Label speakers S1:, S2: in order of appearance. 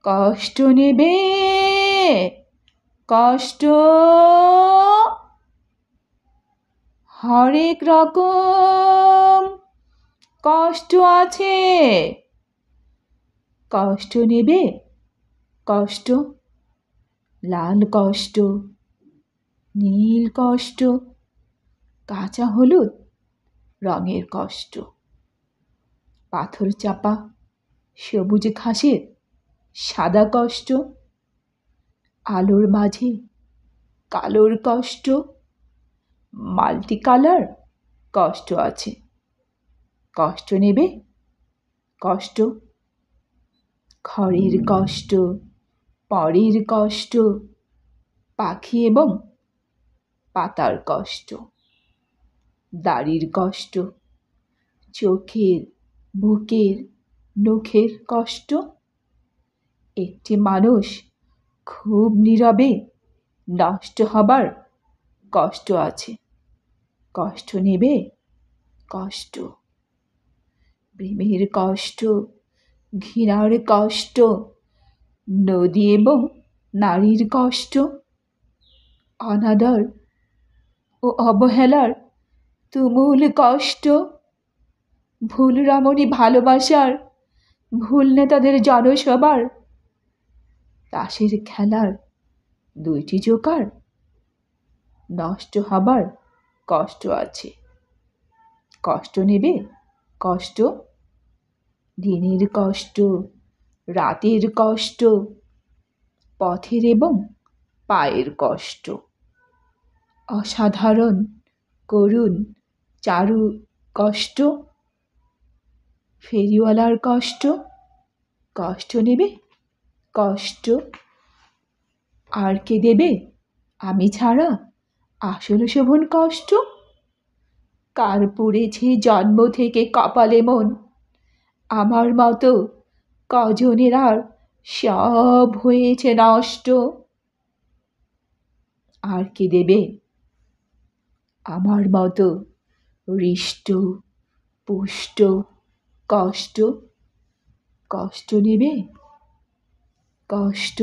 S1: কষ্ট নেবে, কষ্ট হরেক রকম কষ্ট আছে। কষ্ট নেবে, কষ্ট লাল কষ্ট, নীল কষ্ট, কাঁচা হলুদ রঙের কষ্ট, পাথর চাপা সবুজ ঘাসের সাদা কষ্ট, আলোর মাঝে কালোর কষ্ট, মাল্টি কালার কষ্ট আছে। কষ্ট নেবে, কষ্ট খড়ের কষ্ট, পরের কষ্ট, পাখি এবং পাতার কষ্ট, দাড়ির কষ্ট, চোখের বুকের নখের কষ্ট, একটি মানুষ খুব নীরবে নষ্ট হবার কষ্ট আছে। কষ্ট নেবে, কষ্ট প্রেমের কষ্ট, ঘৃণার কষ্ট, নদী এবং নারীর কষ্ট, অনাদর ও অবহেলার তুমুল কষ্ট, ভুল রমণী ভালোবাসার, ভুল নেতাদের জনসভার, তাসের খেলার দুইটি জোকার, নষ্ট হবার কষ্ট আছে। কষ্ট নেবে, কষ্ট দিনের কষ্ট, রাতের কষ্ট, পথের এবং পায়ের কষ্ট, অসাধারণ করুণ চারু কষ্ট, ফেরিওয়ালার কষ্ট। কষ্ট নেবে, কষ্ট আর কে দেবে আমি ছাড়া আসল শোভন কষ্ট? কার পুড়েছে জন্ম থেকে কপালে মন, আমার মতো কজনের আর সব হয়েছে নষ্ট। আর কে দেবে আমার মতো হৃষ্ট পুষ্ট কষ্ট? কষ্ট নেবে, কষ্ট